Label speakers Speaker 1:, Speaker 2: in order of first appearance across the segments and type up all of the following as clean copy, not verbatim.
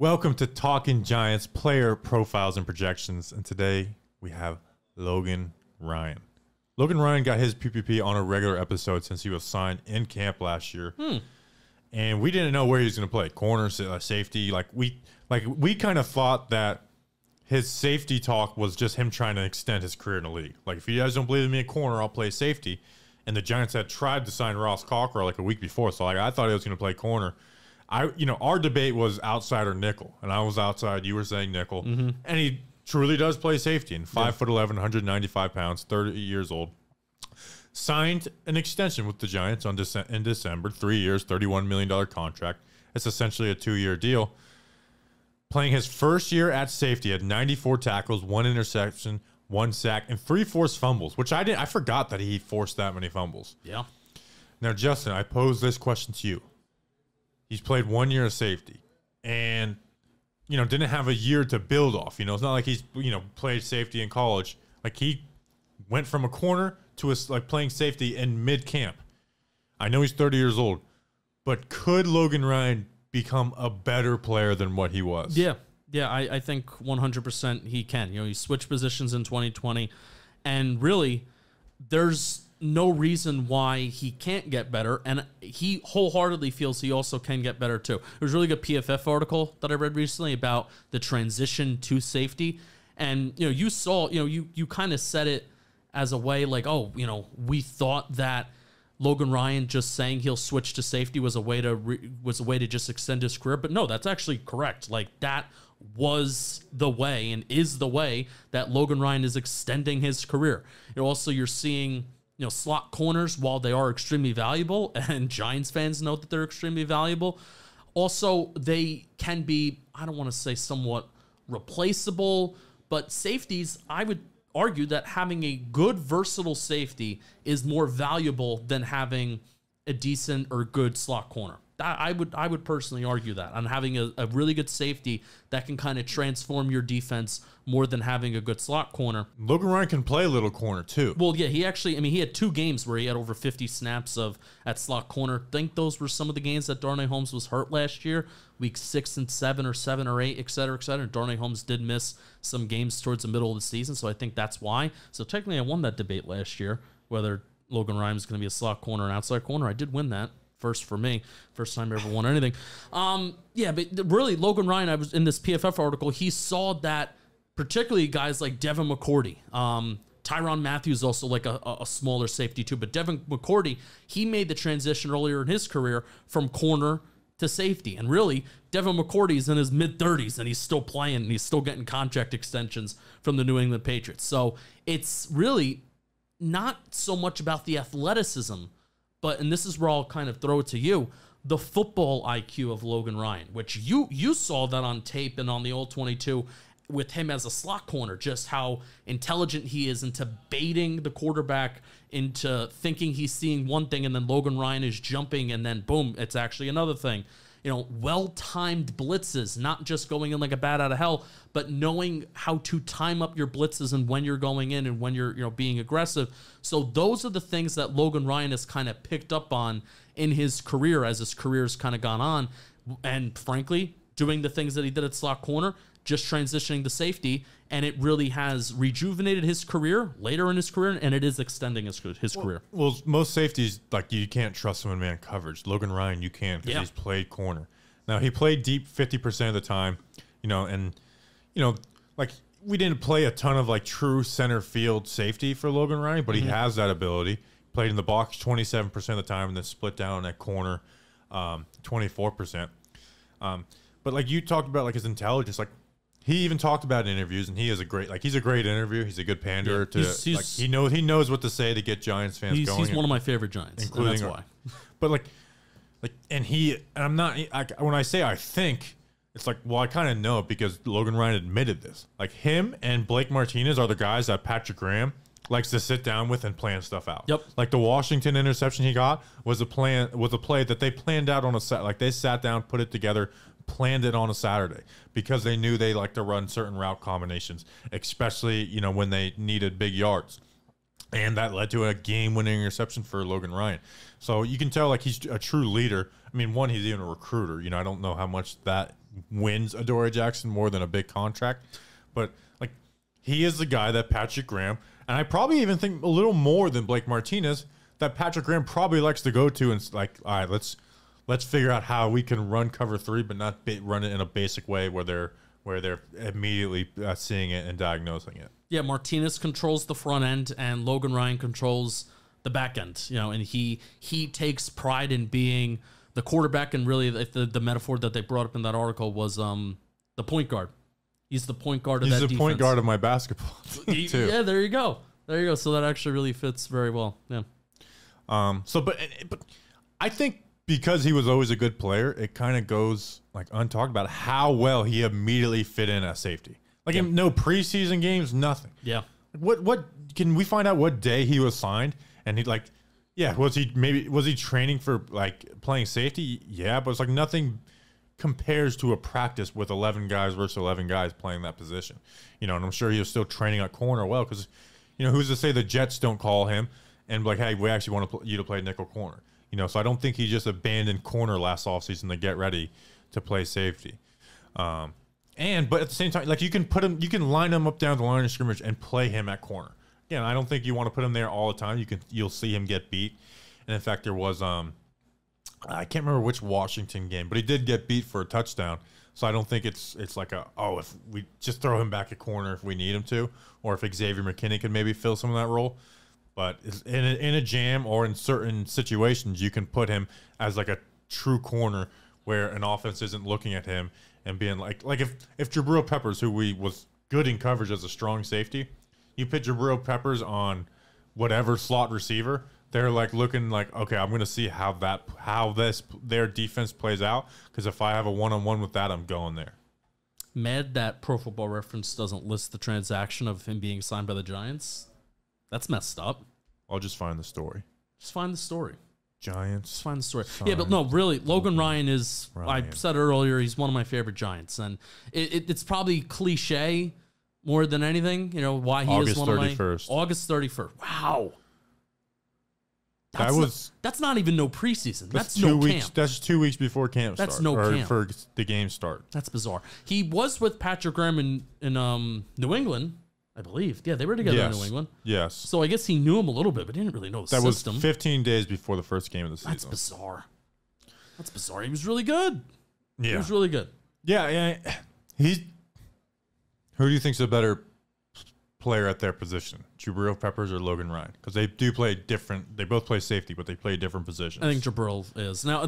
Speaker 1: Welcome to Talking Giants player profiles and projections. And today we have Logan Ryan. Logan Ryan got his PPP on a regular episode since he was signed in camp last year. And we didn't know where he was going to play. Corner, safety. We kind of thought that his safety talk was just him trying to extend his career in the league. Like, if you guys don't believe in me at corner, I'll play safety. And the Giants had tried to sign Ross Cockrell like a week before. So I thought he was going to play corner. Our debate was outside or nickel, and I was outside. You were saying nickel, and he truly does play safety. And 5'11", 195 pounds, 30 years old. Signed an extension with the Giants in December, 3 years, $31 million contract. It's essentially a 2-year deal. Playing his first year at safety, had 94 tackles, 1 interception, 1 sack, and 3 forced fumbles, which I forgot that he forced that many fumbles.
Speaker 2: Yeah.
Speaker 1: Now, Justin, I pose this question to you. He's played 1 year of safety and, didn't have a year to build off. It's not like he's, played safety in college. Like, he went from a corner to playing safety in mid-camp. I know he's 30 years old, but could Logan Ryan become a better player than what he was?
Speaker 2: Yeah. Yeah, I think 100% he can. He switched positions in 2020, and really, there's no reason why he can't get better, and he wholeheartely feels he also can get better too. There's a really good PFF article that I read recently about the transition to safety, and you saw, you kind of said it as a way like, we thought that Logan Ryan just saying he'll switch to safety was a way to just extend his career, but no, that's actually correct. Like, that was the way and is the way that Logan Ryan is extending his career. You're seeing slot corners, while they are extremely valuable, and Giants fans know that they're extremely valuable, also they can be, I don't want to say somewhat replaceable, but safeties, I would argue that having a good, versatile safety is more valuable than having a decent or good slot corner. I would personally argue that, on having a really good safety that can kind of transform your defense more than having a good slot corner.
Speaker 1: Logan Ryan can play a little corner too.
Speaker 2: Well, yeah, he had 2 games where he had over 50 snaps at slot corner. I think those were some of the games that Darnay Holmes was hurt last year, week 6 and 7 or 7 or 8, et cetera, et cetera. Darnay Holmes did miss some games towards the middle of the season, so I think that's why. So technically I won that debate last year, whether Logan Ryan was going to be a slot corner or an outside corner. I did win that. First for me, first time I ever won anything. But really, Logan Ryan, I was in this PFF article, he saw that particularly guys like Devin McCourty, Tyrann Mathieu is also like a smaller safety too, but Devin McCourty, he made the transition earlier in his career from corner to safety. And really, Devin McCourty is in his mid-30s and he's still playing and he's still getting contract extensions from the New England Patriots. So it's really not so much about the athleticism, but, and this is where I'll kind of throw it to you, the football IQ of Logan Ryan, which you saw that on tape and on the All-22 with him as a slot corner, just how intelligent he is into baiting the quarterback into thinking he's seeing one thing, and then Logan Ryan is jumping, and then boom, it's actually another thing. Well-timed blitzes, not just going in like a bat out of hell, but knowing how to time up your blitzes and when you're going in and when you're being aggressive. So those are the things that Logan Ryan has kind of picked up on in his career as his career's kind of gone on. And frankly, doing the things that he did at slot corner, just transitioning to safety, and it really has rejuvenated his career later in his career, and it is extending his career.
Speaker 1: Well, most safeties, you can't trust them in man coverage. Logan Ryan, you can, because he's played corner. Now, he played deep 50% of the time, we didn't play a ton of true center field safety for Logan Ryan, but he has that ability. Played in the box 27% of the time and then split down at corner 24%. But you talked about his intelligence, he even talked about in interviews, and he is he's a great interviewer. He's a good panderer he knows what to say to get Giants fans going.
Speaker 2: He's one of my favorite Giants, including that's why.
Speaker 1: But I'm not. When I say I think, it's I kind of know because Logan Ryan admitted this. Him and Blake Martinez are the guys that Patrick Graham likes to sit down with and plan stuff out.
Speaker 2: Yep.
Speaker 1: The Washington interception he got was a play that they planned out on a set. They sat down, put it together, planned it on a Saturday because they knew they like to run certain route combinations, especially when they needed big yards. And that led to a game-winning interception for Logan Ryan. So you can tell he's a true leader. I mean, one, he's even a recruiter. I don't know how much that wins Adoree Jackson more than a big contract. But like, he is the guy that Patrick Graham, and I probably even think a little more than Blake Martinez, that Patrick Graham probably likes to go to and like, all right, let's figure out how we can run cover 3, but not run it in a basic way where they're immediately seeing it and diagnosing it. Yeah,
Speaker 2: Martinez controls the front end, and Logan Ryan controls the back end. You know, and he takes pride in being the quarterback, and really, the metaphor that they brought up in that article was the point guard. He's the point guard of that defense.
Speaker 1: He's the point guard of my basketball team, too.
Speaker 2: Yeah, there you go. There you go. So that actually really fits very well. Yeah.
Speaker 1: But I think because he was always a good player, it kind of goes like untalked about how well he immediately fit in at safety. Like in no preseason games, nothing.
Speaker 2: Yeah.
Speaker 1: What can we find out what day he was signed? And he like, yeah, was he training for like playing safety? Yeah, but it's like nothing compares to a practice with 11 guys versus 11 guys playing that position. You know, and I'm sure he was still training at corner well, because, you know, who's to say the Jets don't call him and be like, hey, we actually want you to play nickel corner. You know, so I don't think he just abandoned corner last offseason to get ready to play safety. But at the same time, like you can line him up down the line of scrimmage and play him at corner. Again, I don't think you want to put him there all the time. You'll see him get beat. And in fact, there was I can't remember which Washington game, but he did get beat for a touchdown. So I don't think it's like if we just throw him back at corner if we need him to, or if Xavier McKinney could maybe fill some of that role. But in a jam or in certain situations, you can put him as like a true corner where an offense isn't looking at him and being like if Jabril Peppers, who was good in coverage as a strong safety, you put Jabril Peppers on whatever slot receiver, they're like looking like, okay, I'm going to see how their defense plays out, because if I have a one-on-one with that, I'm going there.
Speaker 2: Mad that Pro Football Reference doesn't list the transaction of him being signed by the Giants. That's messed up.
Speaker 1: I'll just find the story.
Speaker 2: Just find the story.
Speaker 1: Giants.
Speaker 2: Just find the story. Yeah, but no, really, Logan Ryan is, I said it earlier, he's one of my favorite Giants. And it's probably cliche more than anything, you know, why he is one of my... August 31st. Wow. That's not even no preseason. That's no camp.
Speaker 1: That's 2 weeks before camp starts.
Speaker 2: That's no camp.
Speaker 1: For the game start.
Speaker 2: That's bizarre. He was with Patrick Graham in New England, I believe. Yeah, they were together in New England.
Speaker 1: Yes.
Speaker 2: So I guess he knew him a little bit, but he didn't really know the system.
Speaker 1: That was 15 days before the first game of the season.
Speaker 2: That's bizarre. That's bizarre. He was really good.
Speaker 1: Yeah.
Speaker 2: He was really good.
Speaker 1: Yeah. Who do you think's a better player at their position, Jabril Peppers or Logan Ryan? Because they do play different. They both play safety, but they play different positions.
Speaker 2: I think Jabril is now.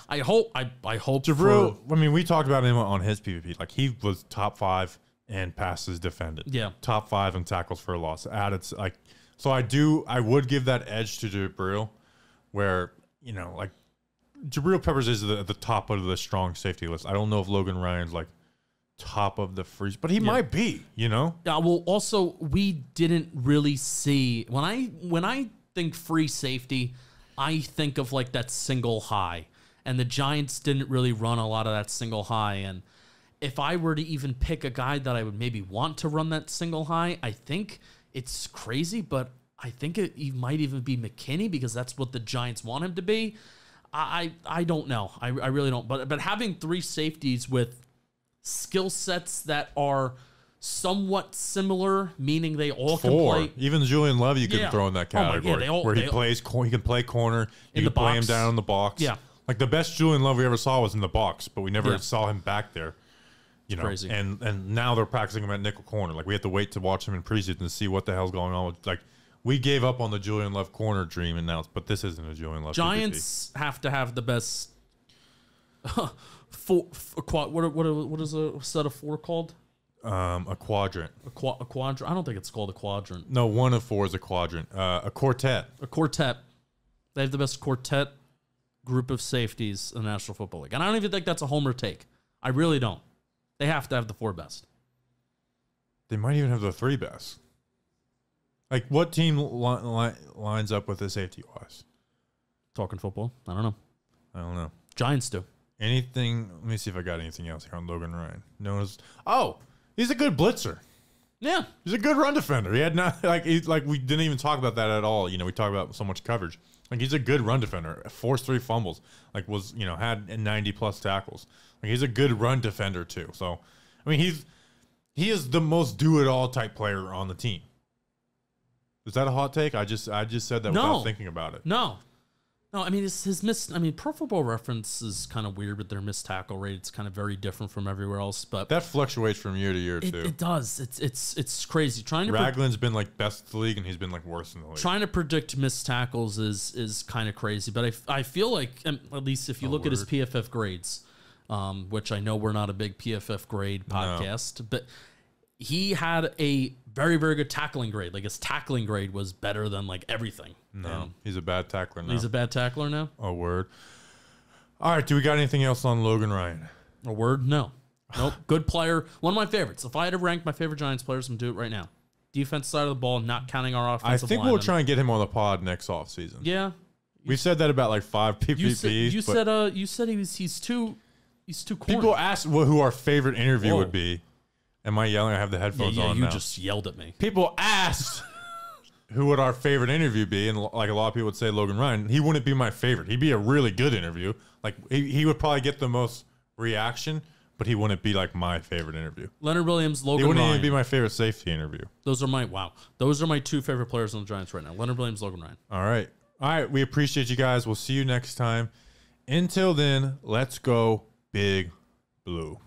Speaker 2: I hope
Speaker 1: Jabril. I mean, we talked about him on his PvP. Like, he was top 5 in passes defended.
Speaker 2: Yeah,
Speaker 1: top 5 in tackles for a loss. I would give that edge to Jabril, where, you know, like Jabril Peppers is at the top of the strong safety list. I don't know if Logan Ryan's like top of the freeze, but he might be, you know?
Speaker 2: Yeah, well, also, we didn't really see, when I think free safety, I think of like that single high, and the Giants didn't really run a lot of that single high. And if I were to even pick a guy that I would maybe want to run that single high, I think it's crazy, but I think it might even be McKinney, because that's what the Giants want him to be. I don't know. I really don't. But having 3 safeties with skill sets that are somewhat similar, meaning they all can play.
Speaker 1: Even Julian Love, you can throw in that category, where he can play corner. You can play him down in the box.
Speaker 2: Yeah,
Speaker 1: like the best Julian Love we ever saw was in the box, but we never saw him back there. You know,
Speaker 2: crazy.
Speaker 1: And now they're practicing him at nickel corner. Like, we have to wait to watch him in preseason to see what the hell's going on. Like, we gave up on the Julian Love corner dream, and now, but this isn't a Julian Love.
Speaker 2: Giants have to have the best. What is a set of 4 called?
Speaker 1: A quadrant.
Speaker 2: A quadrant. I don't think it's called a quadrant.
Speaker 1: No, 1 of 4 is a quadrant. A quartet.
Speaker 2: A quartet. They have the best quartet group of safeties in the National Football League, and I don't even think that's a homer take. I really don't. They have to have the 4 best.
Speaker 1: They might even have the 3 best. Like, what team lines up with the safety wise?
Speaker 2: Talking football. I don't know. Giants do.
Speaker 1: Anything? Let me see if I got anything else here on Logan Ryan. He's a good blitzer.
Speaker 2: Yeah,
Speaker 1: he's a good run defender. He had not we didn't even talk about that at all. You know, we talked about so much coverage. Like, he's a good run defender. Forced 3 fumbles. Like, was, you know, had 90+ tackles. Like, he's a good run defender too. So, I mean, he is the most do-it-all type player on the team. Is that a hot take? I just said that without thinking about it.
Speaker 2: No, I mean, his missed. I mean, Pro Football Reference is kind of weird with their missed tackle rate. It's kind of very different from everywhere else, but
Speaker 1: that fluctuates from year to year too.
Speaker 2: It does. It's crazy.
Speaker 1: Ragland's been like best in the league, and he's been like worse in the league.
Speaker 2: Trying to predict missed tackles is kind of crazy, but I feel like, at least if you look at his PFF grades, which I know we're not a big PFF grade podcast, but he had a very, very good tackling grade. Like, his tackling grade was better than like everything.
Speaker 1: No, he's a bad tackler now.
Speaker 2: He's a bad tackler now?
Speaker 1: A word. All right, do we got anything else on Logan Ryan?
Speaker 2: A word? No. Nope. Good player. One of my favorites. If I had to rank my favorite Giants players, I'm going to do it right now. Defense side of the ball, not counting our offensive line.
Speaker 1: I think we'll try and get him on the pod next offseason.
Speaker 2: Yeah.
Speaker 1: We've said that about like 5 PPPs.
Speaker 2: You said he's too corny.
Speaker 1: People asked who our favorite interview would be. Am I yelling? I have the headphones on now.
Speaker 2: You just yelled at me.
Speaker 1: People asked who would our favorite interview be, and like a lot of people would say Logan Ryan. He wouldn't be my favorite. He'd be a really good interview. Like, he would probably get the most reaction, but he wouldn't be like my favorite interview.
Speaker 2: Leonard Williams, Logan Ryan.
Speaker 1: He wouldn't even be my favorite safety interview.
Speaker 2: Those are my 2 favorite players on the Giants right now. Leonard Williams, Logan Ryan.
Speaker 1: All right. We appreciate you guys. We'll see you next time. Until then, let's go Big Blue.